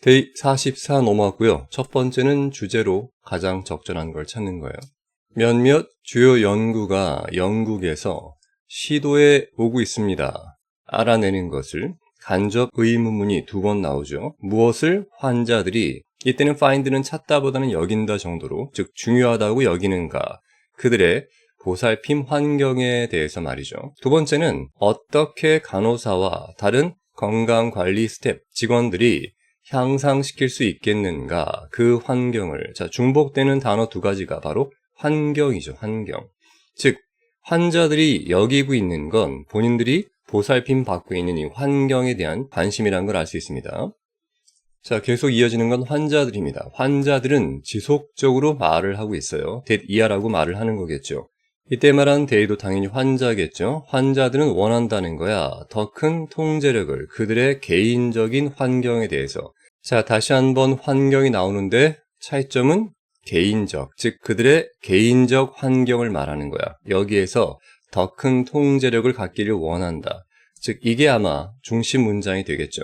데이 44 넘어왔고요. 첫 번째는 주제로 가장 적절한 걸 찾는 거예요. 몇몇 주요 연구가 영국에서 시도해 오고 있습니다. 알아내는 것을 간접 의문문이 2번 나오죠. 무엇을 환자들이, 이때는 find는 찾다보다는 여긴다 정도로, 즉 중요하다고 여기는가, 그들의 보살핌 환경에 대해서 말이죠. 두 번째는 어떻게 간호사와 다른 건강관리 스텝, 직원들이 향상시킬 수 있겠는가, 그 환경을. 자, 중복되는 단어 2가지가 바로 환경이죠. 환경. 즉 환자들이 여기고 있는 건 본인들이 보살핌 받고 있는 이 환경에 대한 관심이라는 걸 알 수 있습니다. 자, 계속 이어지는 건 환자들입니다. 환자들은 지속적으로 말을 하고 있어요. 대이하라고 말을 하는 거겠죠. 이때 말한 대의도 당연히 환자겠죠. 환자들은 원한다는 거야. 더 큰 통제력을, 그들의 개인적인 환경에 대해서. 자, 다시 한번 환경이 나오는데 차이점은 개인적, 즉 그들의 개인적 환경을 말하는 거야. 여기에서 더 큰 통제력을 갖기를 원한다. 즉 이게 아마 중심 문장이 되겠죠.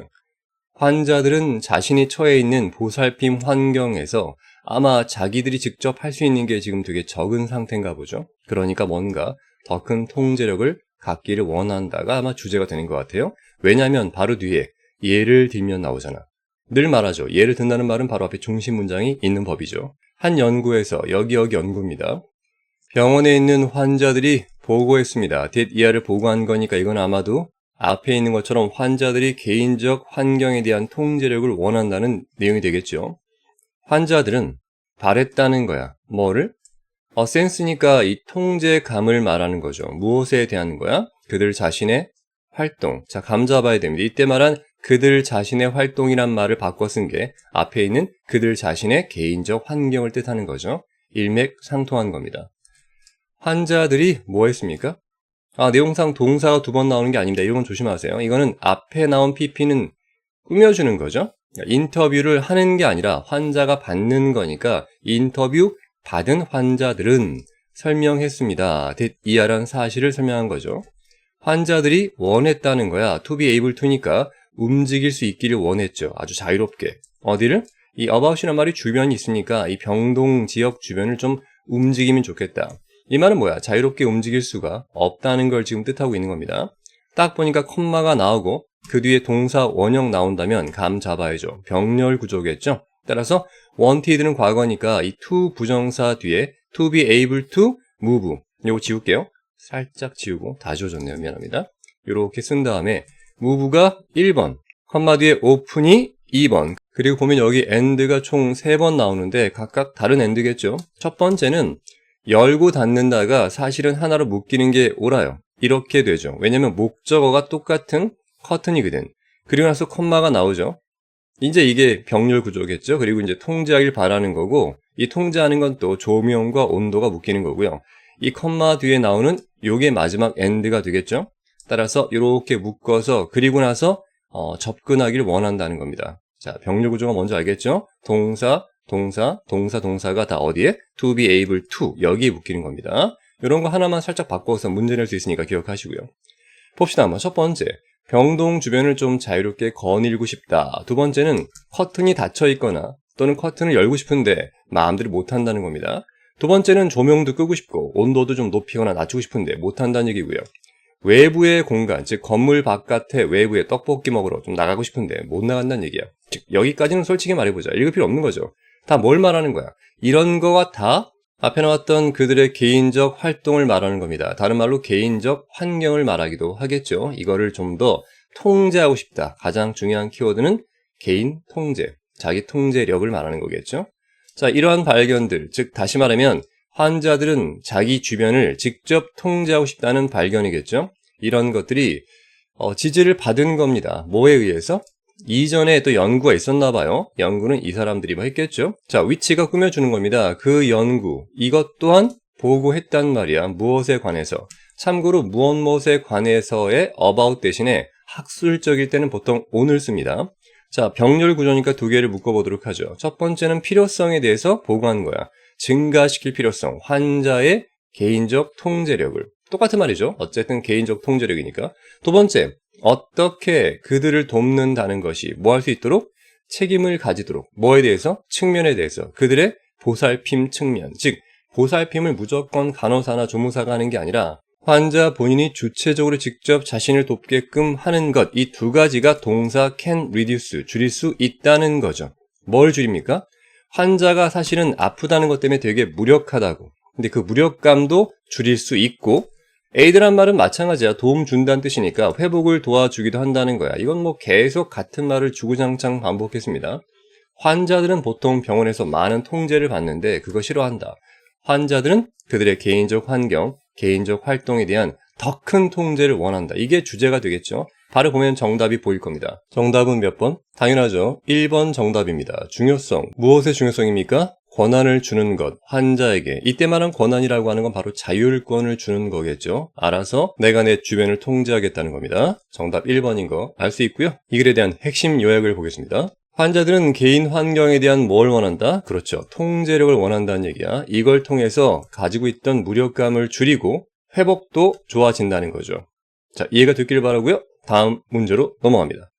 환자들은 자신이 처해 있는 보살핌 환경에서 아마 자기들이 직접 할 수 있는 게 지금 되게 적은 상태인가 보죠. 그러니까 뭔가 더 큰 통제력을 갖기를 원한다가 아마 주제가 되는 것 같아요. 왜냐하면 바로 뒤에 예를 들면 나오잖아. 늘 말하죠. 예를 든다는 말은 바로 앞에 중심 문장이 있는 법이죠. 한 연구에서 여기 연구입니다. 병원에 있는 환자들이 보고했습니다. 이하를 보고한 거니까 이건 아마도 앞에 있는 것처럼 환자들이 개인적 환경에 대한 통제력을 원한다는 내용이 되겠죠. 환자들은 바랬다는 거야. 뭐를? 센스니까 이 통제감을 말하는 거죠. 무엇에 대한 거야? 그들 자신의 활동. 자, 감 잡아야 됩니다. 이때 말한 그들 자신의 활동이란 말을 바꿔 쓴 게 앞에 있는 그들 자신의 개인적 환경을 뜻하는 거죠. 일맥상통한 겁니다. 환자들이 뭐 했습니까? 내용상 동사가 2번 나오는 게 아닙니다. 이런 건 조심하세요. 이거는 앞에 나온 PP는 꾸며주는 거죠. 인터뷰를 하는 게 아니라 환자가 받는 거니까 인터뷰 받은 환자들은 설명했습니다. 이하란 사실을 설명한 거죠. 환자들이 원했다는 거야. to be able to니까 움직일 수 있기를 원했죠. 아주 자유롭게. 어디를? 이 about이란 말이 주변이 있으니까 이 병동 지역 주변을 좀 움직이면 좋겠다. 이 말은 뭐야? 자유롭게 움직일 수가 없다는 걸 지금 뜻하고 있는 겁니다. 딱 보니까 콤마가 나오고 그 뒤에 동사 원형 나온다면 감 잡아야죠. 병렬 구조겠죠? 따라서 wanted는 과거니까 이 to 부정사 뒤에 to be able to move. 이거 지울게요. 살짝 지우고 다 지워졌네요. 미안합니다. 이렇게 쓴 다음에 move가 1번, 컴마 뒤에 open이 2번, 그리고 보면 여기 and가 총 3번 나오는데 각각 다른 and겠죠. 첫 번째는 열고 닫는다가 사실은 하나로 묶이는 게 옳아요. 이렇게 되죠. 왜냐면 목적어가 똑같은 커튼이거든. 그리고 나서 콤마가 나오죠. 이제 이게 병렬 구조겠죠. 그리고 이제 통제하길 바라는 거고, 이 통제하는 건 또 조명과 온도가 묶이는 거고요. 이 콤마 뒤에 나오는 요게 마지막 end가 되겠죠. 따라서 이렇게 묶어서 그리고 나서 접근하기를 원한다는 겁니다. 자, 병렬 구조가 먼저 알겠죠? 동사가 다 어디에? to be able to, 여기에 묶이는 겁니다. 이런 거 하나만 살짝 바꿔서 문제 낼 수 있으니까 기억하시고요. 봅시다. 한번 첫 번째, 병동 주변을 좀 자유롭게 거닐고 싶다. 두 번째는 커튼이 닫혀 있거나 또는 커튼을 열고 싶은데 마음대로 못한다는 겁니다. 두 번째는 조명도 끄고 싶고 온도도 좀 높이거나 낮추고 싶은데 못한다는 얘기고요. 외부의 공간, 즉 건물 바깥에 외부에 떡볶이 먹으러 좀 나가고 싶은데 못 나간다는 얘기야. 즉 여기까지는 솔직히 말해보자. 읽을 필요 없는 거죠. 다 뭘 말하는 거야? 이런 거가 다 앞에 나왔던 그들의 개인적 활동을 말하는 겁니다. 다른 말로 개인적 환경을 말하기도 하겠죠. 이거를 좀 더 통제하고 싶다. 가장 중요한 키워드는 개인 통제, 자기 통제력을 말하는 거겠죠. 자, 이러한 발견들, 즉 다시 말하면 환자들은 자기 주변을 직접 통제하고 싶다는 발견이겠죠. 이런 것들이 지지를 받은 겁니다. 뭐에 의해서? 이전에 또 연구가 있었나 봐요. 연구는 이 사람들이 뭐 했겠죠. 자, 위치가 꾸며주는 겁니다. 그 연구, 이것 또한 보고했단 말이야. 무엇에 관해서? 참고로 무엇에 관해서의 about 대신에 학술적일 때는 보통 on을 씁니다. 자, 병렬 구조니까 2개를 묶어보도록 하죠. 첫 번째는 필요성에 대해서 보고한 거야. 증가시킬 필요성, 환자의 개인적 통제력을. 똑같은 말이죠. 어쨌든 개인적 통제력이니까. 두 번째, 어떻게 그들을 돕는다는 것이 뭐 할 수 있도록? 책임을 가지도록 뭐에 대해서? 측면에 대해서 그들의 보살핌 측면, 즉 보살핌을 무조건 간호사나 조무사가 하는 게 아니라 환자 본인이 주체적으로 직접 자신을 돕게끔 하는 것, 이 두 가지가 동사 can reduce, 줄일 수 있다는 거죠. 뭘 줄입니까? 환자가 사실은 아프다는 것 때문에 되게 무력하다고. 근데 그 무력감도 줄일 수 있고 aid란 말은 마찬가지야. 도움 준다는 뜻이니까 회복을 도와주기도 한다는 거야. 이건 뭐 계속 같은 말을 주구장창 반복했습니다. 환자들은 보통 병원에서 많은 통제를 받는데 그거 싫어한다. 환자들은 그들의 개인적 환경, 개인적 활동에 대한 더 큰 통제를 원한다. 이게 주제가 되겠죠. 바로 보면 정답이 보일 겁니다. 정답은 몇 번? 당연하죠. 1번 정답입니다. 중요성. 무엇의 중요성입니까? 권한을 주는 것, 환자에게. 이때 말한 권한이라고 하는 건 바로 자율권을 주는 거겠죠. 알아서 내가 내 주변을 통제하겠다는 겁니다. 정답 1번인 거 알 수 있고요. 이 글에 대한 핵심 요약을 보겠습니다. 환자들은 개인 환경에 대한 뭘 원한다? 그렇죠. 통제력을 원한다는 얘기야. 이걸 통해서 가지고 있던 무력감을 줄이고 회복도 좋아진다는 거죠. 자, 이해가 됐길 바라고요. 다음 문제로 넘어갑니다.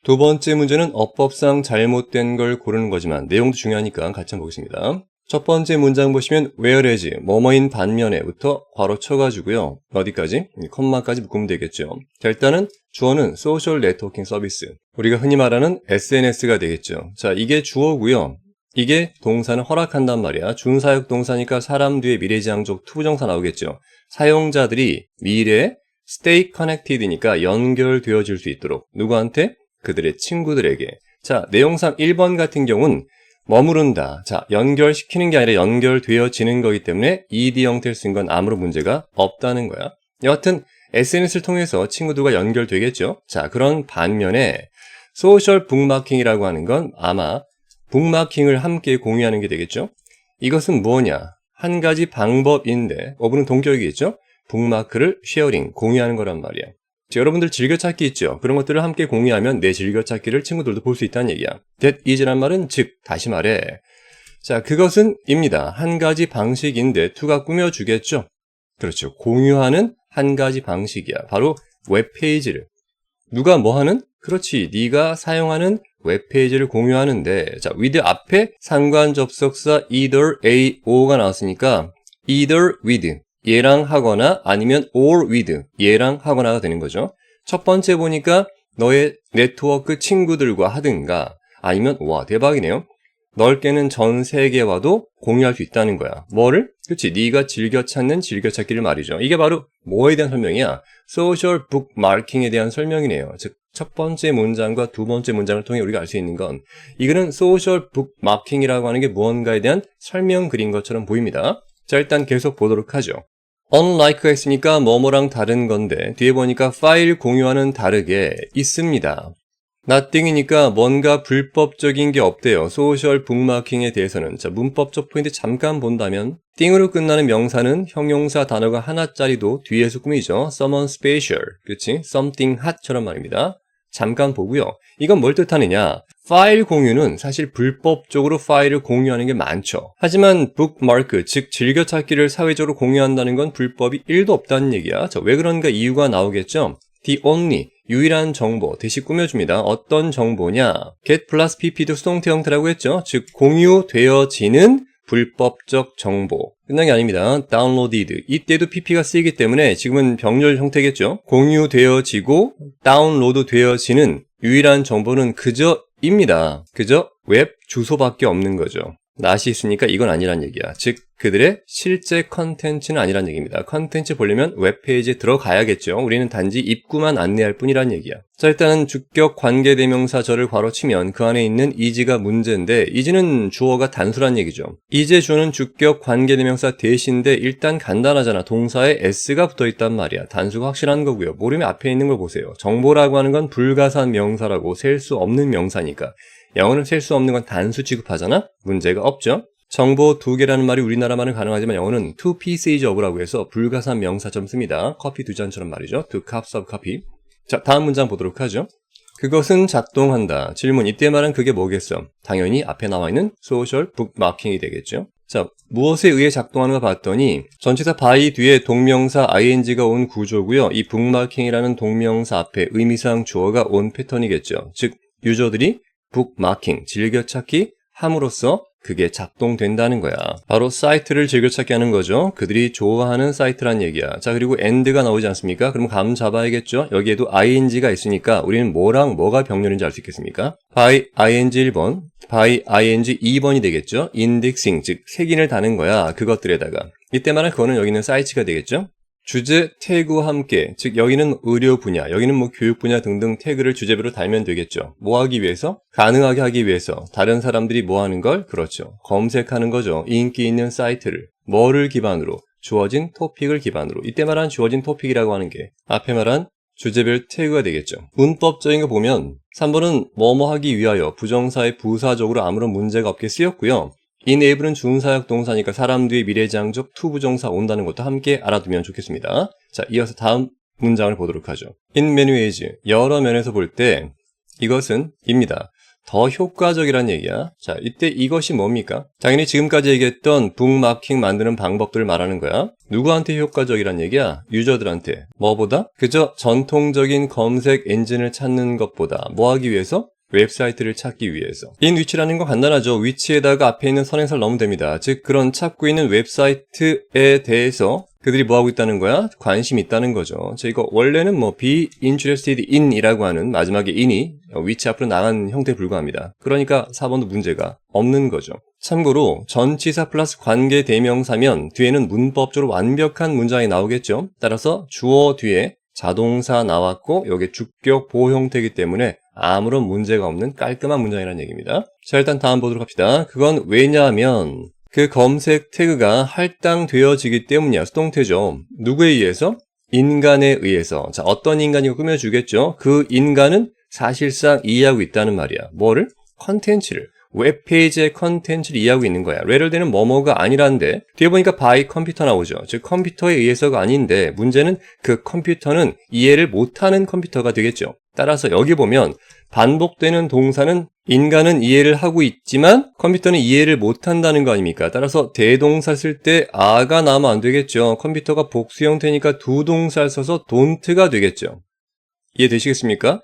두 번째 문제는 어법상 잘못된 걸 고르는 거지만 내용도 중요하니까 같이 한번 보겠습니다. 첫 번째 문장 보시면 whereas, 뭐뭐인 반면에부터 괄호 쳐가지고요. 어디까지? 컴마까지 묶으면 되겠죠. 자, 일단은 주어는 social networking service. 우리가 흔히 말하는 SNS가 되겠죠. 자, 이게 주어고요. 이게 동사는 허락한단 말이야. 준사역 동사니까 사람 뒤에 미래지향적 투부정사 나오겠죠. 사용자들이 미래에 stay connected니까 연결되어질 수 있도록 누구한테? 그들의 친구들에게. 자, 내용상 1번 같은 경우는 머무른다. 자, 연결시키는 게 아니라 연결되어지는 거기 때문에 ed 형태를 쓴 건 아무런 문제가 없다는 거야. 여하튼 SNS를 통해서 친구들과 연결되겠죠. 자, 그런 반면에 소셜 북마킹이라고 하는 건 아마 북마킹을 함께 공유하는 게 되겠죠. 이것은 뭐냐? 한 가지 방법인데 어부는 동격이겠죠. 북마크를 쉐어링, 공유하는 거란 말이야. 자, 여러분들 즐겨찾기 있죠? 그런 것들을 함께 공유하면 내 즐겨찾기를 친구들도 볼 수 있다는 얘기야. That is란 말은 즉, 다시 말해. 자, 그것은 입니다. 한 가지 방식인데 to가 꾸며주겠죠? 그렇죠. 공유하는 한 가지 방식이야. 바로 웹페이지를. 누가 뭐 하는? 그렇지. 네가 사용하는 웹페이지를 공유하는데 자, with 앞에 상관 접속사 either A, O가 나왔으니까 either with 얘랑 하거나 아니면 or with 얘랑 하거나가 되는 거죠. 첫 번째 보니까 너의 네트워크 친구들과 하든가 아니면 와 대박이네요. 넓게는 전 세계와도 공유할 수 있다는 거야. 뭐를? 그렇지. 네가 즐겨 찾는 즐겨찾기를 말이죠. 이게 바로 뭐에 대한 설명이야? 소셜 북마킹에 대한 설명이네요. 즉 첫 번째 문장과 두 번째 문장을 통해 우리가 알 수 있는 건 이거는 소셜 북마킹이라고 하는 게 무언가에 대한 설명 글인 것처럼 보입니다. 자, 일단 계속 보도록 하죠. unlike가 있으니까 뭐뭐랑 다른 건데 뒤에 보니까 파일 공유와는 다르게 있습니다. nothing이니까 뭔가 불법적인 게 없대요. 소셜 북마킹에 대해서는. 자, 문법적 포인트 잠깐 본다면 띵으로 끝나는 명사는 형용사 단어가 하나짜리도 뒤에서 꾸미죠. someone special, 그치? something hot처럼 말입니다. 잠깐 보고요. 이건 뭘 뜻하느냐? 파일 공유는 사실 불법적으로 파일을 공유하는 게 많죠. 하지만 bookmark, 즉 즐겨찾기를 사회적으로 공유한다는 건 불법이 1도 없다는 얘기야. 자, 왜 그런가 이유가 나오겠죠? the only, 유일한 정보, 대시 꾸며줍니다. 어떤 정보냐? get 플러스 pp도 수동태 형태라고 했죠. 즉 공유되어지는 불법적 정보. 끝난 게 아닙니다. downloaded. 이때도 pp가 쓰이기 때문에 지금은 병렬 형태겠죠. 공유되어지고 다운로드 되어지는 유일한 정보는 그저입니다. 그저 웹 주소밖에 없는 거죠. 낫이 있으니까 이건 아니란 얘기야. 즉 그들의 실제 컨텐츠는 아니란 얘기입니다. 컨텐츠 보려면 웹페이지에 들어가야겠죠. 우리는 단지 입구만 안내할 뿐이란 얘기야. 자, 일단은 주격 관계대명사절을 괄호치면 그 안에 있는 is가 문제인데 is는 주어가 단수란 얘기죠. is의 주어는 주격 관계대명사 대신데 일단 간단하잖아. 동사에 s가 붙어있단 말이야. 단수가 확실한 거고요. 모르면 앞에 있는 걸 보세요. 정보라고 하는 건 불가산 명사라고 셀 수 없는 명사니까. 영어는 셀 수 없는 건 단수 취급하잖아? 문제가 없죠. 정보 2개라는 말이 우리나라 말은 가능하지만 영어는 2 pieces of라고 해서 불가산 명사처럼 씁니다. 커피 2잔처럼 말이죠. 2 cups of coffee. 자, 다음 문장 보도록 하죠. 그것은 작동한다. 질문, 이때 말은 그게 뭐겠어? 당연히 앞에 나와 있는 social bookmarking이 되겠죠. 자, 무엇에 의해 작동하는가 봤더니 전치사 by 뒤에 동명사 ing가 온 구조고요. 이 bookmarking이라는 동명사 앞에 의미상 주어가 온 패턴이겠죠. 즉, 유저들이 북마킹, 즐겨찾기 함으로써 그게 작동된다는 거야. 바로 사이트를 즐겨찾기 하는 거죠. 그들이 좋아하는 사이트란 얘기야. 자, 그리고 and가 나오지 않습니까? 그럼 감 잡아야겠죠? 여기에도 ing가 있으니까 우리는 뭐랑 뭐가 병렬인지 알 수 있겠습니까? by ing 1번, by ing 2번이 되겠죠? indexing, 즉 색인을 다는 거야. 그것들에다가. 이때 말은 그거는 여기는 사이트가 되겠죠? 주제 태그와 함께, 즉 여기는 의료 분야, 여기는 뭐 교육 분야 등등 태그를 주제별로 달면 되겠죠. 뭐 하기 위해서? 가능하게 하기 위해서. 다른 사람들이 뭐 하는 걸? 그렇죠. 검색하는 거죠. 인기 있는 사이트를. 뭐를 기반으로? 주어진 토픽을 기반으로. 이때 말한 주어진 토픽이라고 하는 게 앞에 말한 주제별 태그가 되겠죠. 문법적인 거 보면 3번은 뭐뭐 하기 위하여 부정사의 부사적으로 아무런 문제가 없게 쓰였고요. enable은 준사역 동사니까 사람 뒤에 미래지향적 투부정사 온다는 것도 함께 알아두면 좋겠습니다. 자, 이어서 다음 문장을 보도록 하죠. In many ways, 여러 면에서 볼 때 이것은 입니다. 더 효과적이란 얘기야. 자, 이때 이것이 뭡니까? 당연히 지금까지 얘기했던 북마킹 만드는 방법들을 말하는 거야. 누구한테 효과적이란 얘기야? 유저들한테. 뭐보다? 그저 전통적인 검색 엔진을 찾는 것보다 뭐 하기 위해서? 웹사이트를 찾기 위해서. in which라는 건 간단하죠. 위치에다가 앞에 있는 선행사를 넣으면 됩니다. 즉 그런 찾고 있는 웹사이트에 대해서 그들이 뭐 하고 있다는 거야? 관심이 있다는 거죠. 자, 이거 원래는 뭐 be interested in 이라고 하는 마지막에 in이 which 앞으로 나간 형태에 불과합니다. 그러니까 4번도 문제가 없는 거죠. 참고로 전치사 플러스 관계 대명사면 뒤에는 문법적으로 완벽한 문장이 나오겠죠. 따라서 주어 뒤에 자동사 나왔고 여기 주격 보호 형태이기 때문에 아무런 문제가 없는 깔끔한 문장이라는 얘기입니다. 자, 일단 다음 보도록 합시다. 그건 왜냐하면 그 검색 태그가 할당되어지기 때문이야. 수동태죠. 누구에 의해서? 인간에 의해서. 자, 어떤 인간이 꾸며주겠죠? 그 인간은 사실상 이해하고 있다는 말이야. 뭐를? 컨텐츠를. 웹페이지의 컨텐츠를 이해하고 있는 거야. 레럴되는 뭐뭐가 아니란데 뒤에 보니까 by 컴퓨터 나오죠. 즉 컴퓨터에 의해서가 아닌데 문제는 그 컴퓨터는 이해를 못하는 컴퓨터가 되겠죠. 따라서 여기 보면 반복되는 동사는 인간은 이해를 하고 있지만 컴퓨터는 이해를 못한다는 거 아닙니까? 따라서 대동사 쓸 때 a가 나오면 안 되겠죠. 컴퓨터가 복수 형태니까 두 동사를 써서 don't가 되겠죠. 이해되시겠습니까?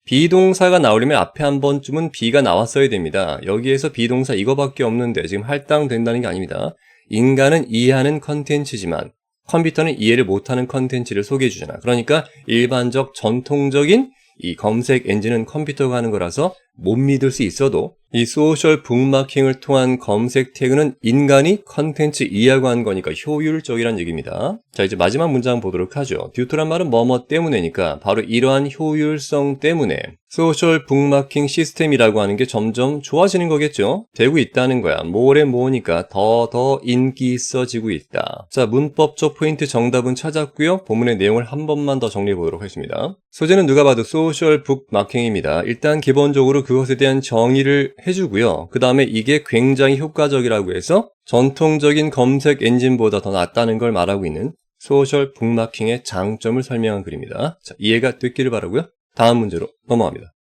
비동사가 나오려면 앞에 한 번쯤은 be가 나왔어야 됩니다. 여기에서 비동사 이거밖에 없는데 지금 할당된다는 게 아닙니다. 인간은 이해하는 컨텐츠지만 컴퓨터는 이해를 못하는 컨텐츠를 소개해 주잖아. 그러니까 일반적 전통적인 이 검색 엔진은 컴퓨터가 하는 거라서 못 믿을 수 있어도 이 소셜 북마킹을 통한 검색 태그는 인간이 컨텐츠 이해하고 한 거니까 효율적이란 얘기입니다. 자, 이제 마지막 문장 보도록 하죠. 듀토란 말은 뭐뭐 때문에니까 바로 이러한 효율성 때문에 소셜 북마킹 시스템이라고 하는 게 점점 좋아지는 거겠죠. 되고 있다는 거야. 모래 모으니까 더 인기 있어지고 있다. 자, 문법적 포인트 정답은 찾았고요. 본문의 내용을 한 번만 더 정리해 보도록 하겠습니다. 소재는 누가 봐도 소셜 북마킹입니다. 일단 기본적으로 그것에 대한 정의를 해주고요. 그 다음에 이게 굉장히 효과적이라고 해서 전통적인 검색 엔진보다 더 낫다는 걸 말하고 있는 소셜 북마킹의 장점을 설명한 글입니다. 자, 이해가 됐기를 바라고요. 다음 문제로 넘어갑니다.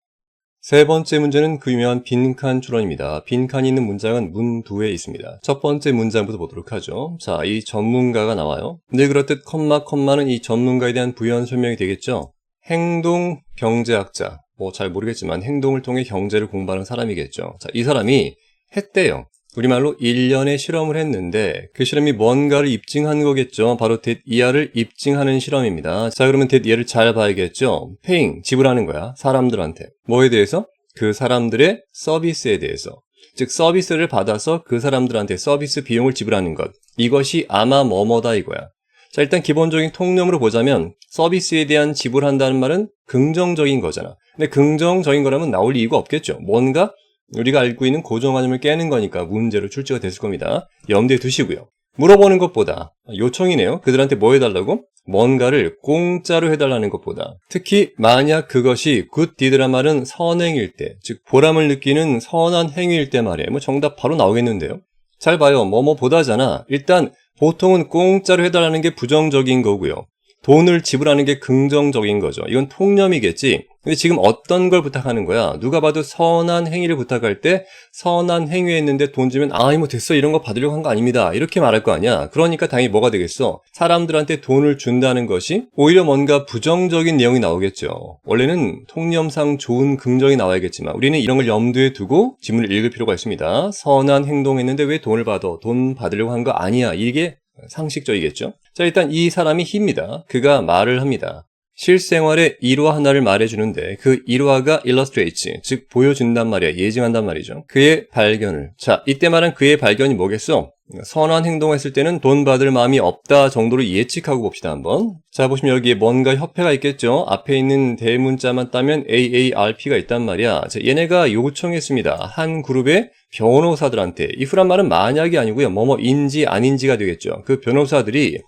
세 번째 문제는 그 유명한 빈칸 추론입니다. 빈칸이 있는 문장은 문두에 있습니다. 첫 번째 문장부터 보도록 하죠. 자, 이 전문가가 나와요. 늘 그렇듯 컴마는 이 전문가에 대한 부연 설명이 되겠죠. 행동 경제학자, 뭐 잘 모르겠지만 행동을 통해 경제를 공부하는 사람이겠죠. 자, 이 사람이 했대요. 우리말로 1년의 실험을 했는데 그 실험이 뭔가를 입증한 거겠죠. 바로 that year를 입증하는 실험입니다. 자, 그러면 that year를 잘 봐야겠죠. paying, 지불하는 거야. 사람들한테. 뭐에 대해서? 그 사람들의 서비스에 대해서. 즉 서비스를 받아서 그 사람들한테 서비스 비용을 지불하는 것. 이것이 아마 뭐뭐다 이거야. 자, 일단 기본적인 통념으로 보자면 서비스에 대한 지불한다는 말은 긍정적인 거잖아. 근데 긍정적인 거라면 나올 이유가 없겠죠. 뭔가 우리가 알고 있는 고정관념을 깨는 거니까 문제로 출제가 됐을 겁니다. 염두에 두시고요. 물어보는 것보다 요청이네요. 그들한테 뭐 해달라고? 뭔가를 공짜로 해달라는 것보다 특히 만약 그것이 good deed란 말은 선행일 때, 즉 보람을 느끼는 선한 행위일 때 말이에요. 뭐 정답 바로 나오겠는데요. 잘 봐요. 뭐뭐보다잖아. 일단 보통은 공짜로 해달라는 게 부정적인 거고요. 돈을 지불하는 게 긍정적인 거죠. 이건 통념이겠지. 근데 지금 어떤 걸 부탁하는 거야? 누가 봐도 선한 행위를 부탁할 때 선한 행위 했는데 돈 주면 뭐 됐어 이런 거 받으려고 한 거 아닙니다 이렇게 말할 거 아니야. 그러니까 당연히 뭐가 되겠어? 사람들한테 돈을 준다는 것이 오히려 뭔가 부정적인 내용이 나오겠죠. 원래는 통념상 좋은 긍정이 나와야겠지만 우리는 이런 걸 염두에 두고 지문을 읽을 필요가 있습니다. 선한 행동했는데 왜 돈을 받아? 돈 받으려고 한 거 아니야. 이게 상식적이겠죠. 자, 일단 이 사람이 he입니다. 그가 말을 합니다. 실생활의 일화 하나를 말해주는데 그 일화가 illustrates, 즉 보여준단 말이야. 예증한단 말이죠. 그의 발견을. 자, 이때 말한 그의 발견이 뭐겠어? 선한 행동했을 때는 돈 받을 마음이 없다 정도로 예측하고 봅시다 한번. 자, 보시면 여기에 뭔가 협회가 있겠죠. 앞에 있는 대문자만 따면 AARP가 있단 말이야. 자, 얘네가 요청했습니다. 한 그룹의 변호사들한테. if란 말은 만약이 아니고요. 뭐뭐인지 아닌지가 되겠죠. 그 변호사들이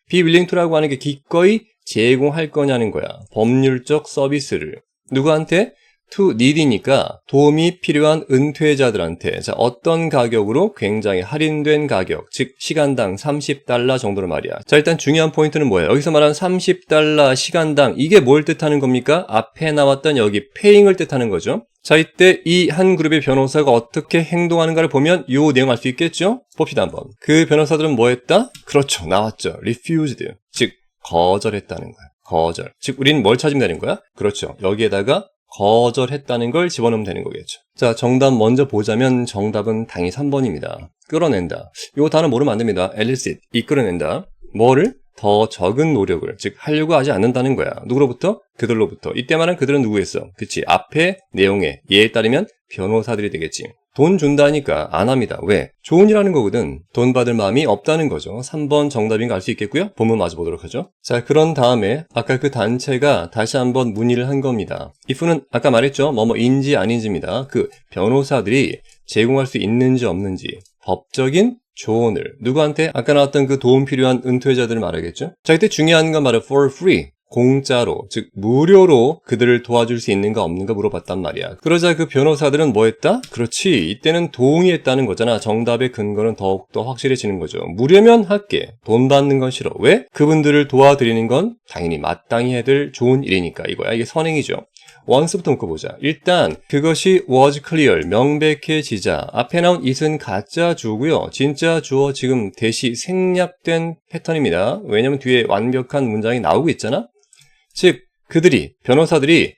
be willing to라고 하는 게 기꺼이 제공할 거냐는 거야. 법률적 서비스를. 누구한테? to need이니까 도움이 필요한 은퇴자들한테. 자, 어떤 가격으로? 굉장히 할인된 가격. 즉 시간당 $30 정도로 말이야. 자, 일단 중요한 포인트는 뭐예요? 여기서 말한 $30 시간당 이게 뭘 뜻하는 겁니까? 앞에 나왔던 여기 paying을 뜻하는 거죠. 자, 이때 이 한 그룹의 변호사가 어떻게 행동하는가를 보면 이 내용 알 수 있겠죠? 봅시다 한번. 그 변호사들은 뭐 했다? 그렇죠. 나왔죠. refused. 즉 거절했다는 거야. 거절. 즉 우리는 뭘 찾으면 되는 거야? 그렇죠. 여기에다가 거절했다는 걸 집어넣으면 되는 거겠죠. 자, 정답 먼저 보자면 정답은 당연히 3번입니다. 끌어낸다. 이 단어 모르면 안 됩니다. elicit, 이끌어낸다. 뭐를? 더 적은 노력을, 즉 하려고 하지 않는다는 거야. 누구로부터? 그들로부터. 이때 말한 그들은 누구였어? 그치, 앞에 내용에 예에 따르면 변호사들이 되겠지. 돈 준다니까 안 합니다. 왜? 좋은 일 하는 거거든. 돈 받을 마음이 없다는 거죠. 3번 정답인 거 알 수 있겠고요. 본문 마저 보도록 하죠. 자, 그런 다음에 아까 그 단체가 다시 한번 문의를 한 겁니다. if는 아까 말했죠. 뭐뭐인지 아닌지입니다. 그 변호사들이 제공할 수 있는지 없는지 법적인 조언을 누구한테? 아까 나왔던 그 도움 필요한 은퇴자들을 말하겠죠. 자, 이때 중요한 건 말은 for free. 공짜로, 즉 무료로 그들을 도와줄 수 있는가 없는가 물어봤단 말이야. 그러자 그 변호사들은 뭐 했다? 그렇지, 이때는 동의했다는 거잖아. 정답의 근거는 더욱더 확실해지는 거죠. 무료면 할게. 돈 받는 건 싫어. 왜? 그분들을 도와드리는 건 당연히 마땅히 해야 될 좋은 일이니까 이거야. 이게 선행이죠. once부터 묶어보자. 일단 그것이 was clear, 명백해지자. 앞에 나온 it은 가짜 주어고요. 진짜 주어 지금 대시 생략된 패턴입니다. 왜냐면 뒤에 완벽한 문장이 나오고 있잖아. 즉 그들이, 변호사들이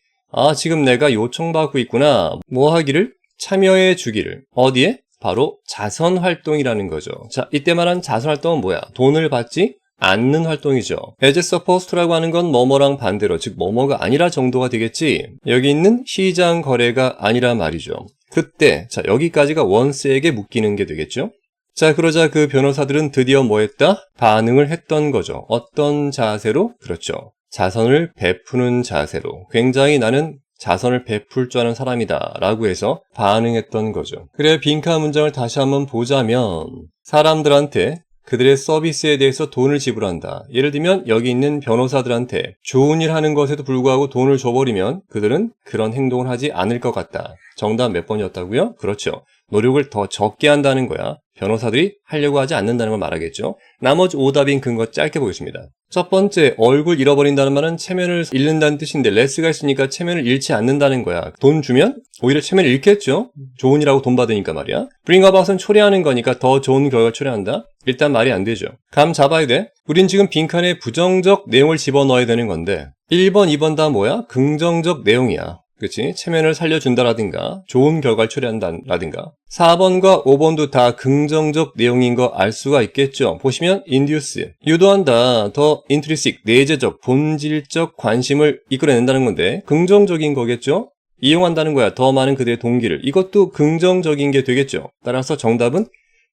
지금 내가 요청받고 있구나. 뭐 하기를? 참여해 주기를. 어디에? 바로 자선활동이라는 거죠. 자, 이때 말한 자선활동은 뭐야? 돈을 받지 않는 활동이죠. as supposed to라고 하는 건 뭐뭐랑 반대로, 즉 뭐뭐가 아니라 정도가 되겠지. 여기 있는 시장 거래가 아니라 말이죠. 그때, 자, 여기까지가 once에게 묶이는 게 되겠죠. 자, 그러자 그 변호사들은 드디어 뭐 했다? 반응을 했던 거죠. 어떤 자세로? 그렇죠. 자선을 베푸는 자세로. 굉장히 나는 자선을 베풀 줄 아는 사람이다 라고 해서 반응했던 거죠. 그래, 빈칸 문장을 다시 한번 보자면 사람들한테 그들의 서비스에 대해서 돈을 지불한다. 예를 들면 여기 있는 변호사들한테 좋은 일 하는 것에도 불구하고 돈을 줘버리면 그들은 그런 행동을 하지 않을 것 같다. 정답 몇 번이었다고요? 그렇죠. 노력을 더 적게 한다는 거야. 변호사들이 하려고 하지 않는다는 걸 말하겠죠. 나머지 오답인 근거 짧게 보겠습니다. 첫 번째, 얼굴 잃어버린다는 말은 체면을 잃는다는 뜻인데 레스가 있으니까 체면을 잃지 않는다는 거야. 돈 주면 오히려 체면을 잃겠죠. 좋은 일하고 돈 받으니까 말이야. bring about은 초래하는 거니까 더 좋은 결과를 초래한다. 일단 말이 안 되죠. 감 잡아야 돼. 우린 지금 빈칸에 부정적 내용을 집어넣어야 되는 건데 1번, 2번 다 뭐야? 긍정적 내용이야. 그치? 체면을 살려준다라든가 좋은 결과를 초래한다라든가 4번과 5번도 다 긍정적 내용인 거 알 수가 있겠죠. 보시면 induce, 유도한다, 더 intrinsic, 내재적, 본질적 관심을 이끌어낸다는 건데 긍정적인 거겠죠. 이용한다는 거야. 더 많은 그들의 동기를. 이것도 긍정적인 게 되겠죠. 따라서 정답은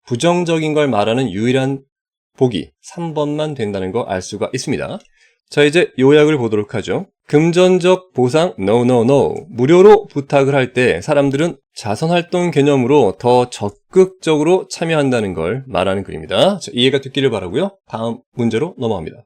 부정적인 걸 말하는 유일한 보기 3번만 된다는 거 알 수가 있습니다. 자, 이제 요약을 보도록 하죠. 금전적 보상, no, no, no. 무료로 부탁을 할 때 사람들은 자선활동 개념으로 더 적극적으로 참여한다는 걸 말하는 글입니다. 자, 이해가 됐기를 바라고요. 다음 문제로 넘어갑니다.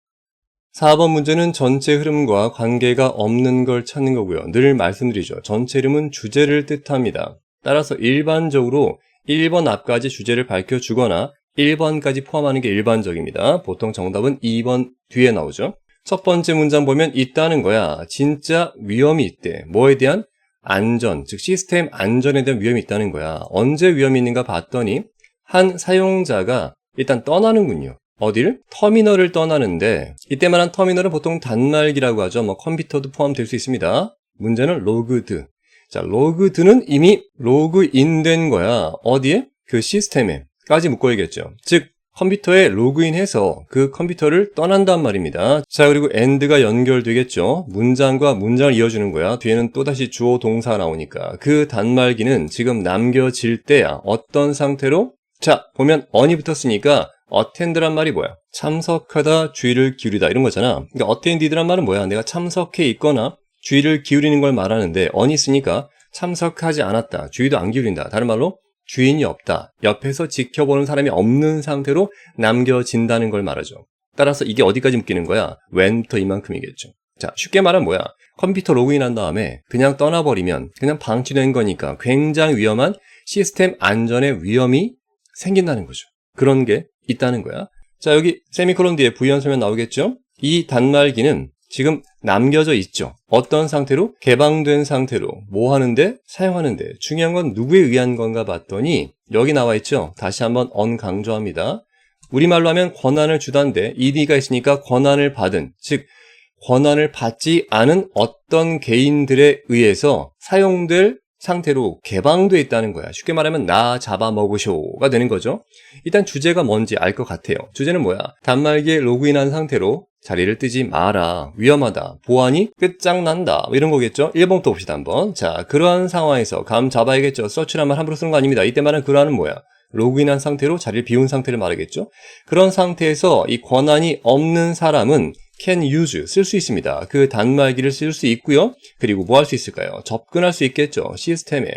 4번 문제는 전체 흐름과 관계가 없는 걸 찾는 거고요. 늘 말씀드리죠. 전체 흐름은 주제를 뜻합니다. 따라서 일반적으로 1번 앞까지 주제를 밝혀주거나 1번까지 포함하는 게 일반적입니다. 보통 정답은 2번 뒤에 나오죠. 첫 번째 문장 보면 있다는 거야. 진짜 위험이 있대. 뭐에 대한? 안전, 즉 시스템 안전에 대한 위험이 있다는 거야. 언제 위험이 있는가 봤더니 한 사용자가 일단 떠나는군요. 어디를? 터미널을 떠나는데 이때 말한 터미널은 보통 단말기라고 하죠. 뭐 컴퓨터도 포함될 수 있습니다. 문제는 로그드. 자, 로그드는 이미 로그인된 거야. 어디에? 그 시스템에까지 묶어야겠죠. 즉 컴퓨터에 로그인해서 그 컴퓨터를 떠난단 말입니다. 자, 그리고 and가 연결되겠죠. 문장과 문장을 이어주는 거야. 뒤에는 또다시 주어 동사가 나오니까. 그 단말기는 지금 남겨질 때야. 어떤 상태로? 자, 보면 on이 붙었으니까 attend란 말이 뭐야? 참석하다, 주의를 기울이다 이런 거잖아. 그러니까 attended란 말은 뭐야? 내가 참석해 있거나 주의를 기울이는 걸 말하는데 on이 있으니까 참석하지 않았다, 주의도 안 기울인다. 다른 말로 주인이 없다, 옆에서 지켜보는 사람이 없는 상태로 남겨진다는 걸 말하죠. 따라서 이게 어디까지 묶이는 거야? when부터 이만큼이겠죠. 자, 쉽게 말하면 뭐야? 컴퓨터 로그인한 다음에 그냥 떠나버리면 그냥 방치된 거니까 굉장히 위험한 시스템 안전의 위험이 생긴다는 거죠. 그런 게 있다는 거야. 자, 여기 세미콜론 뒤에 부연 설명 나오겠죠? 이 단말기는 지금 남겨져 있죠. 어떤 상태로? 개방된 상태로. 뭐 하는데? 사용하는데. 중요한 건 누구에 의한 건가 봤더니 여기 나와 있죠. 다시 한번 강조합니다. 우리말로 하면 권한을 주단데 ED가 있으니까 권한을 받은, 즉 권한을 받지 않은 어떤 개인들에 의해서 사용될 상태로 개방되어 있다는 거야. 쉽게 말하면 나 잡아먹으쇼가 되는 거죠. 일단 주제가 뭔지 알 것 같아요. 주제는 뭐야? 단말기에 로그인한 상태로 자리를 뜨지 마라, 위험하다, 보안이 끝장난다, 이런 거겠죠. 1번부터 봅시다 한번. 자, 그러한 상황에서 감 잡아야겠죠. 서치란 말 함부로 쓰는 거 아닙니다. 이때 말은 그러한은 뭐야? 로그인한 상태로 자리를 비운 상태를 말하겠죠. 그런 상태에서 이 권한이 없는 사람은 can use, 쓸 수 있습니다. 그 단말기를 쓸 수 있고요. 그리고 뭐 할 수 있을까요? 접근할 수 있겠죠. 시스템에.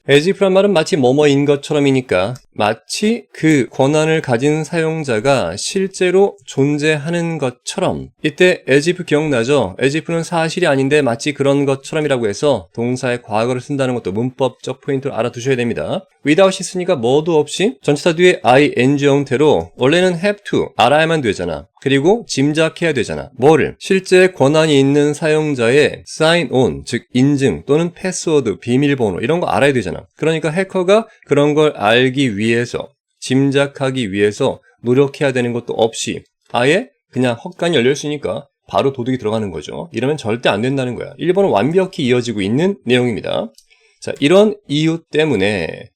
as if란 말은 마치 뭐뭐인 것처럼이니까 마치 그 권한을 가진 사용자가 실제로 존재하는 것처럼. 이때 as if 기억나죠? as if는 사실이 아닌데 마치 그런 것처럼이라고 해서 동사의 과거를 쓴다는 것도 문법적 포인트를 알아두셔야 됩니다. without 있으니까 뭐도 없이 전치사 뒤에 ing 형태로 원래는 have to, 알아야만 되잖아. 그리고 짐작해야 되잖아. 뭐를? 실제 권한이 있는 사용자의 sign on, 즉 인증 또는 패스워드, 비밀번호 이런 거 알아야 되잖아. 그러니까 해커가 그런 걸 알기 위해서, 짐작하기 위해서 노력해야 되는 것도 없이 아예 그냥 헛간이 열려있으니까 바로 도둑이 들어가는 거죠. 이러면 절대 안 된다는 거야. 1번은 완벽히 이어지고 있는 내용입니다. 자, 이런 이유 때문에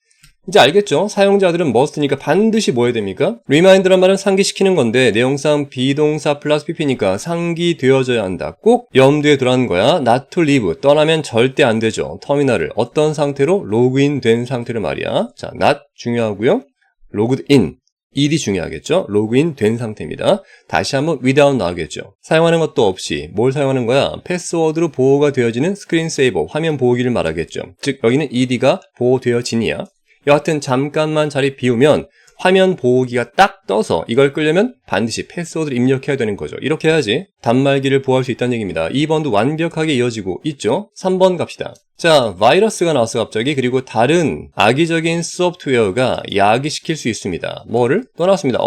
이제 알겠죠? 사용자들은 must니까 반드시 뭐 해야 됩니까? remind란 말은 상기시키는 건데 내용상 비동사 플러스 pp니까 상기되어져야 한다. 꼭 염두에 두라는 거야. not to leave, 떠나면 절대 안 되죠. 터미널을 어떤 상태로? 로그인 된 상태로 말이야. 자, not 중요하고요. logged in, ed 중요하겠죠? 로그인 된 상태입니다. 다시 한번 without 나오겠죠. 사용하는 것도 없이 뭘 사용하는 거야? 패스워드로 보호가 되어지는 스크린 세이버, 화면 보호기를 말하겠죠. 즉 여기는 ed가 보호되어지니야. 여하튼 잠깐만 자리 비우면 화면 보호기가 딱 떠서 이걸 끌려면 반드시 패스워드를 입력해야 되는 거죠. 이렇게 해야지 단말기를 보호할 수 있다는 얘기입니다. 2번도 완벽하게 이어지고 있죠. 3번 갑시다. 자, 바이러스가 나왔어 갑자기. 그리고 다른 악의적인 소프트웨어가 야기시킬 수 있습니다. 뭐를? 또 나왔습니다.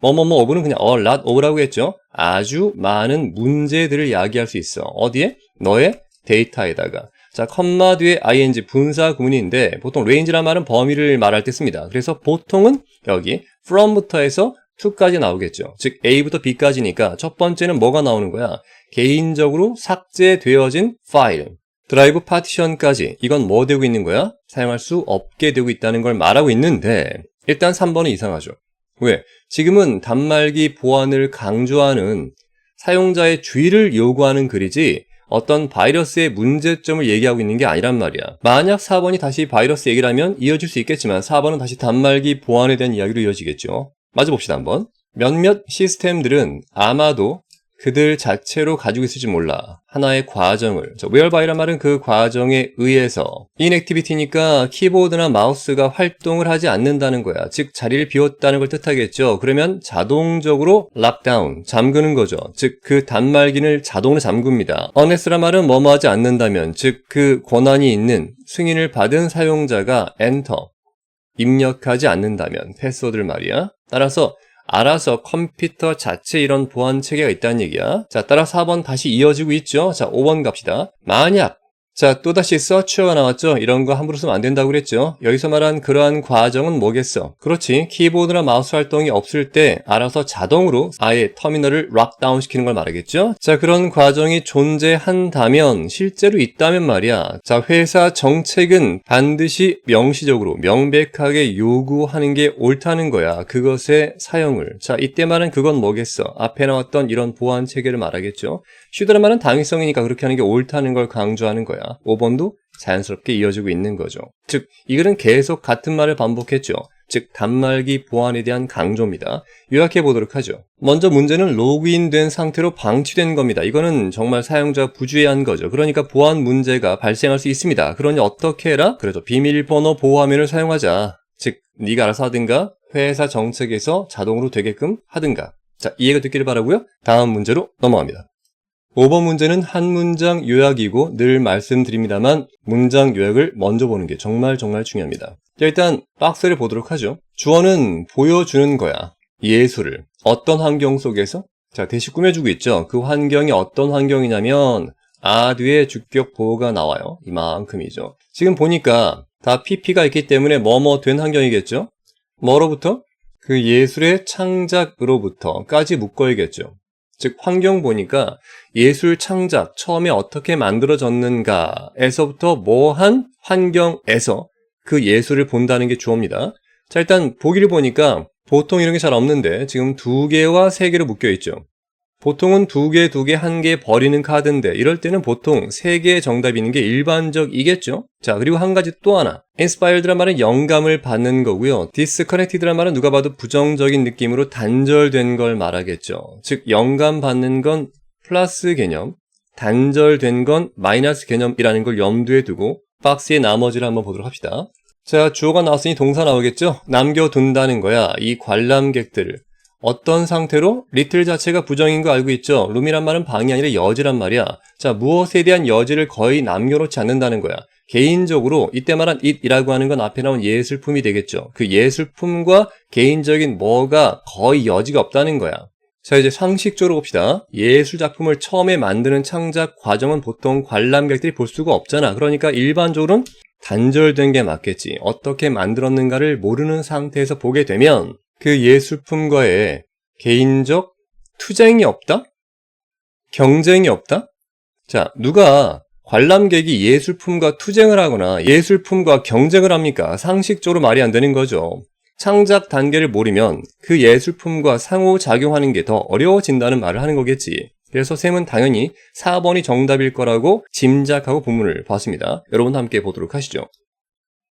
뭐뭐뭐 오브는 그냥 lot of라고 했죠. 아주 많은 문제들을 야기할 수 있어. 어디에? 너의 데이터에다가. 자, 컴마 뒤에 ing 분사 구문인데 보통 range란 말은 범위를 말할 때 씁니다. 그래서 보통은 여기 from부터 해서 to까지 나오겠죠. 즉 A부터 B까지니까 첫 번째는 뭐가 나오는 거야? 개인적으로 삭제되어진 파일. 드라이브 파티션까지. 이건 뭐 되고 있는 거야? 사용할 수 없게 되고 있다는 걸 말하고 있는데 일단 3번은 이상하죠. 왜? 지금은 단말기 보안을 강조하는 사용자의 주의를 요구하는 글이지 어떤 바이러스의 문제점을 얘기하고 있는 게 아니란 말이야. 만약 4번이 다시 바이러스 얘기를 하면 이어질 수 있겠지만 4번은 다시 단말기 보안에 대한 이야기로 이어지겠죠. 마저 봅시다 한번. 몇몇 시스템들은 아마도 그들 자체로 가지고 있을지 몰라. 하나의 과정을. whereby란 말은 그 과정에 의해서. inactivity니까 키보드나 마우스가 활동을 하지 않는다는 거야. 즉 자리를 비웠다는 걸 뜻하겠죠. 그러면 자동적으로 lockdown, 잠그는 거죠. 즉 그 단말기를 자동으로 잠굽니다. unless란 말은 뭐뭐 하지 않는다면, 즉 그 권한이 있는 승인을 받은 사용자가 enter, 입력하지 않는다면 패스워드를 말이야. 따라서 알아서 컴퓨터 자체에 이런 보안 체계가 있다는 얘기야. 자, 따라 4번 다시 이어지고 있죠. 자, 5번 갑시다. 만약 자, 또다시 서치어가 나왔죠. 이런 거 함부로 쓰면 안 된다고 그랬죠. 여기서 말한 그러한 과정은 뭐겠어? 그렇지. 키보드나 마우스 활동이 없을 때 알아서 자동으로 아예 터미널을 락다운 시키는 걸 말하겠죠. 자, 그런 과정이 존재한다면, 실제로 있다면 말이야. 자, 회사 정책은 반드시 명시적으로 명백하게 요구하는 게 옳다는 거야. 그것의 사용을. 자, 이때 말은 그건 뭐겠어? 앞에 나왔던 이런 보안 체계를 말하겠죠. 쉬더라 말은 당위성이니까 그렇게 하는 게 옳다는 걸 강조하는 거야. 5번도 자연스럽게 이어지고 있는 거죠. 즉, 이 글은 계속 같은 말을 반복했죠. 즉, 단말기 보안에 대한 강조입니다. 요약해 보도록 하죠. 먼저 문제는 로그인된 상태로 방치된 겁니다. 이거는 정말 사용자 부주의한 거죠. 그러니까 보안 문제가 발생할 수 있습니다. 그러니 어떻게 해라? 그래서 비밀번호 보호 화면을 사용하자. 즉, 네가 알아서 하든가 회사 정책에서 자동으로 되게끔 하든가. 자, 이해가 됐기를 바라고요. 다음 문제로 넘어갑니다. 5번 문제는 한 문장 요약이고 늘 말씀드립니다만 문장 요약을 먼저 보는 게 정말 중요합니다. 자, 일단 박스를 보도록 하죠. 주어는 보여주는 거야. 예술을. 어떤 환경 속에서? 자, 대시 꾸며주고 있죠. 그 환경이 어떤 환경이냐면 아뒤에 주격 보호가 나와요. 이만큼이죠. 지금 보니까 다 PP가 있기 때문에 뭐뭐 된 환경이겠죠. 뭐로부터? 그 예술의 창작으로부터까지 묶어야겠죠. 즉 환경 보니까 예술 창작 처음에 어떻게 만들어졌는가에서부터 뭐한 환경에서 그 예술을 본다는 게 주어입니다. 자, 일단 보기를 보니까 보통 이런 게 잘 없는데 지금 2개와 3개로 묶여 있죠. 보통은 2개, 1개 버리는 카드인데 이럴 때는 보통 3개의 정답이 있는 게 일반적이겠죠. 자, 그리고 한 가지 또 하나. inspired란 말은 영감을 받는 거고요. disconnected란 말은 누가 봐도 부정적인 느낌으로 단절된 걸 말하겠죠. 즉 영감 받는 건 플러스 개념, 단절된 건 마이너스 개념이라는 걸 염두에 두고 박스의 나머지를 한번 보도록 합시다. 자, 주어가 나왔으니 동사 나오겠죠. 남겨둔다는 거야. 이 관람객들을. 어떤 상태로? 리틀 자체가 부정인 거 알고 있죠? 룸이란 말은 방이 아니라 여지란 말이야. 자, 무엇에 대한 여지를 거의 남겨놓지 않는다는 거야. 개인적으로 이때 말한 it이라고 하는 건 앞에 나온 예술품이 되겠죠. 그 예술품과 개인적인 뭐가 거의 여지가 없다는 거야. 자, 이제 상식적으로 봅시다. 예술작품을 처음에 만드는 창작 과정은 보통 관람객들이 볼 수가 없잖아. 그러니까 일반적으로는 단절된 게 맞겠지. 어떻게 만들었는가를 모르는 상태에서 보게 되면 그 예술품과의 개인적 투쟁이 없다? 경쟁이 없다? 자, 누가 관람객이 예술품과 투쟁을 하거나 예술품과 경쟁을 합니까? 상식적으로 말이 안 되는 거죠. 창작 단계를 모르면 그 예술품과 상호작용하는 게 더 어려워진다는 말을 하는 거겠지. 그래서 쌤은 당연히 4번이 정답일 거라고 짐작하고 본문을 봤습니다. 여러분도 함께 보도록 하시죠.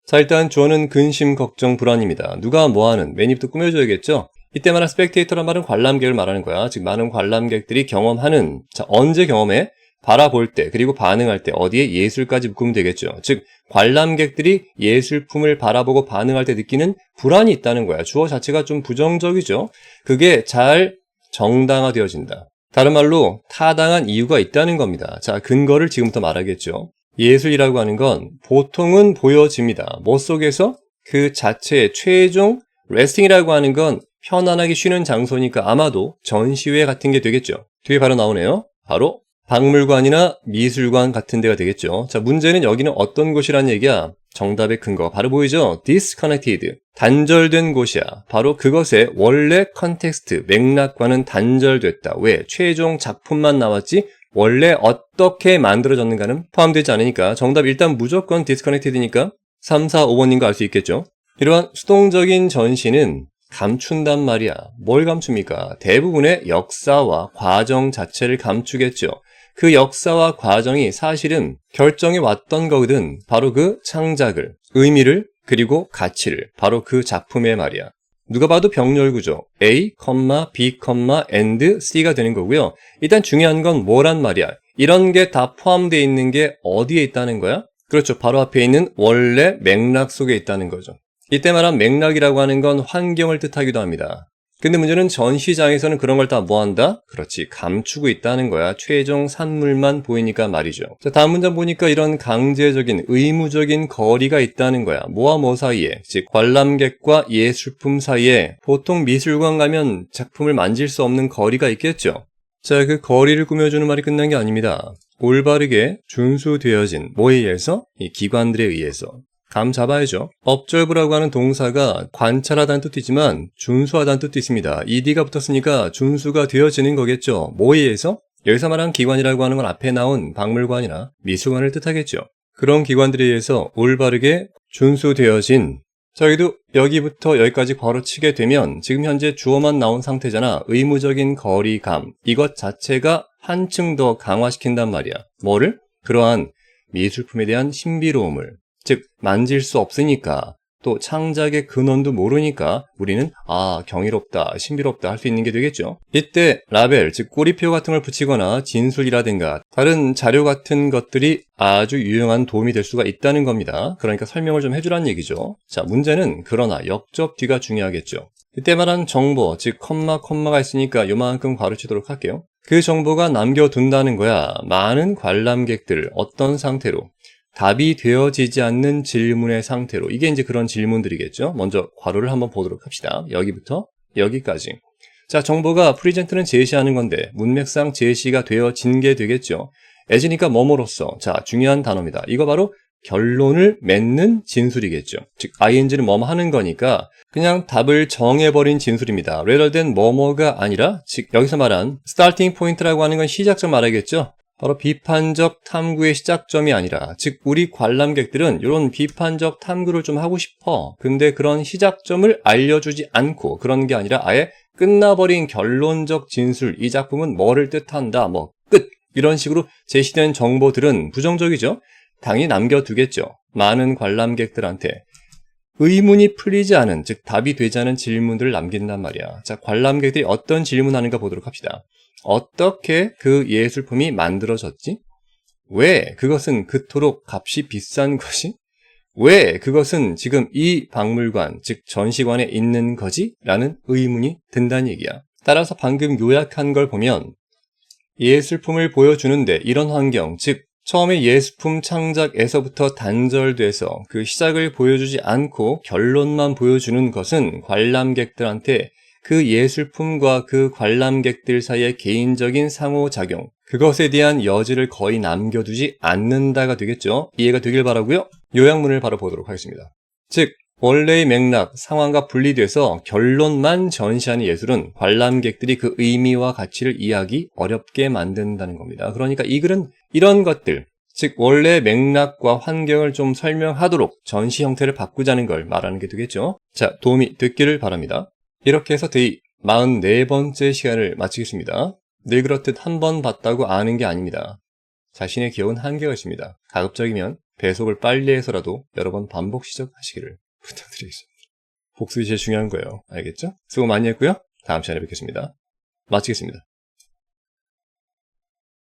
자, 일단 주어는 근심, 걱정, 불안입니다. 누가 뭐하는, 맨입도 꾸며줘야겠죠? 이때 말한 스펙테이터란 말은 관람객을 말하는 거야. 즉 많은 관람객들이 경험하는, 자, 언제 경험해? 바라볼 때, 그리고 반응할 때, 어디에 예술까지 묶으면 되겠죠. 즉 관람객들이 예술품을 바라보고 반응할 때 느끼는 불안이 있다는 거야. 주어 자체가 좀 부정적이죠. 그게 잘 정당화되어진다. 다른 말로 타당한 이유가 있다는 겁니다. 자, 근거를 지금부터 말하겠죠. 예술이라고 하는 건 보통은 보여집니다. 뭐 속에서? 그 자체의 최종 레스팅이라고 하는 건 편안하게 쉬는 장소니까 아마도 전시회 같은 게 되겠죠. 뒤에 바로 나오네요. 바로 박물관이나 미술관 같은 데가 되겠죠. 자, 문제는 여기는 어떤 곳이란 얘기야? 정답의 근거가 바로 보이죠? disconnected. 단절된 곳이야. 바로 그것의 원래 컨텍스트, 맥락과는 단절됐다. 왜? 최종 작품만 나왔지 원래 어떻게 만들어졌는가는 포함되지 않으니까 정답 일단 무조건 disconnected니까 3, 4, 5번인 거 알 수 있겠죠. 이러한 수동적인 전시는 감춘단 말이야. 뭘 감춥니까? 대부분의 역사와 과정 자체를 감추겠죠. 그 역사와 과정이 사실은 결정해 왔던 거거든. 바로 그 창작을, 의미를, 그리고 가치를. 바로 그 작품의 말이야. 누가 봐도 병렬구조. A, B, and C가 되는 거고요. 일단 중요한 건 뭐란 말이야. 이런 게 다 포함되어 있는 게 어디에 있다는 거야? 그렇죠. 바로 앞에 있는 원래 맥락 속에 있다는 거죠. 이때 말한 맥락이라고 하는 건 환경을 뜻하기도 합니다. 근데 문제는 전시장에서는 그런 걸 다 뭐한다? 그렇지, 감추고 있다는 거야. 최종 산물만 보이니까 말이죠. 자, 다음 문장 보니까 이런 강제적인, 의무적인 거리가 있다는 거야. 뭐와 뭐 사이에? 즉 관람객과 예술품 사이에 보통 미술관 가면 작품을 만질 수 없는 거리가 있겠죠. 자, 그 거리를 꾸며주는 말이 끝난 게 아닙니다. 올바르게 준수되어진 뭐에 의해서? 이 기관들에 의해서. 감 잡아야죠. observe라고 하는 동사가 관찰하다는 뜻이지만 준수하다는 뜻도 있습니다. ed가 붙었으니까 준수가 되어지는 거겠죠. 뭐에 의해서? 여기서 말하는 기관이라고 하는 건 앞에 나온 박물관이나 미술관을 뜻하겠죠. 그런 기관들에 의해서 올바르게 준수되어진. 자, 여기부터 여기까지 바로 치게 되면 지금 현재 주어만 나온 상태잖아. 의무적인 거리감. 이것 자체가 한층 더 강화시킨단 말이야. 뭐를? 그러한 미술품에 대한 신비로움을. 즉 만질 수 없으니까 또 창작의 근원도 모르니까 우리는 경이롭다, 신비롭다 할 수 있는 게 되겠죠. 이때 라벨, 즉 꼬리표 같은 걸 붙이거나 진술이라든가 다른 자료 같은 것들이 아주 유용한 도움이 될 수가 있다는 겁니다. 그러니까 설명을 좀 해주란 얘기죠. 자, 문제는 그러나 역접 뒤가 중요하겠죠. 이때 말한 정보, 즉 콤마가 있으니까 요만큼 괄호치도록 할게요. 그 정보가 남겨둔다는 거야. 많은 관람객들 어떤 상태로? 답이 되어지지 않는 질문의 상태로. 이게 이제 그런 질문들이겠죠. 먼저 괄호를 한번 보도록 합시다. 여기부터 여기까지. 자, 정보가 프리젠트는 제시하는 건데 문맥상 제시가 되어진 게 되겠죠. as니까 뭐뭐로써. 자, 중요한 단어입니다. 이거 바로 결론을 맺는 진술이겠죠. 즉 ing는 뭐뭐 하는 거니까 그냥 답을 정해버린 진술입니다. rather than 뭐뭐가 아니라, 즉 여기서 말한 starting point라고 하는 건 시작점 말하겠죠. 바로 비판적 탐구의 시작점이 아니라, 즉 우리 관람객들은 이런 비판적 탐구를 좀 하고 싶어. 근데 그런 시작점을 알려주지 않고, 그런 게 아니라 아예 끝나버린 결론적 진술, 이 작품은 뭐를 뜻한다, 뭐 끝, 이런 식으로 제시된 정보들은 부정적이죠. 당연히 남겨두겠죠. 많은 관람객들한테 의문이 풀리지 않은, 즉 답이 되지 않은 질문들을 남긴단 말이야. 자, 관람객들이 어떤 질문하는가 보도록 합시다. 어떻게 그 예술품이 만들어졌지? 왜 그것은 그토록 값이 비싼 것이? 왜 그것은 지금 이 박물관, 즉 전시관에 있는 거지? 라는 의문이 든다는 얘기야. 따라서 방금 요약한 걸 보면 예술품을 보여주는데 이런 환경, 즉 처음에 예술품 창작에서부터 단절돼서 그 시작을 보여주지 않고 결론만 보여주는 것은 관람객들한테 그 예술품과 그 관람객들 사이의 개인적인 상호작용, 그것에 대한 여지를 거의 남겨두지 않는다가 되겠죠. 이해가 되길 바라고요. 요약문을 바로 보도록 하겠습니다. 즉 원래의 맥락, 상황과 분리돼서 결론만 전시하는 예술은 관람객들이 그 의미와 가치를 이해하기 어렵게 만든다는 겁니다. 그러니까 이 글은 이런 것들, 즉 원래 맥락과 환경을 좀 설명하도록 전시 형태를 바꾸자는 걸 말하는 게 되겠죠. 자, 도움이 됐기를 바랍니다. 이렇게 해서 데이 44번째 시간을 마치겠습니다. 늘 그렇듯 한 번 봤다고 아는 게 아닙니다. 자신의 기억은 한계가 있습니다. 가급적이면 배속을 빨리 해서라도 여러 번 반복 시작하시기를 부탁드리겠습니다. 복습이 제일 중요한 거예요. 알겠죠? 수고 많이 했고요. 다음 시간에 뵙겠습니다. 마치겠습니다.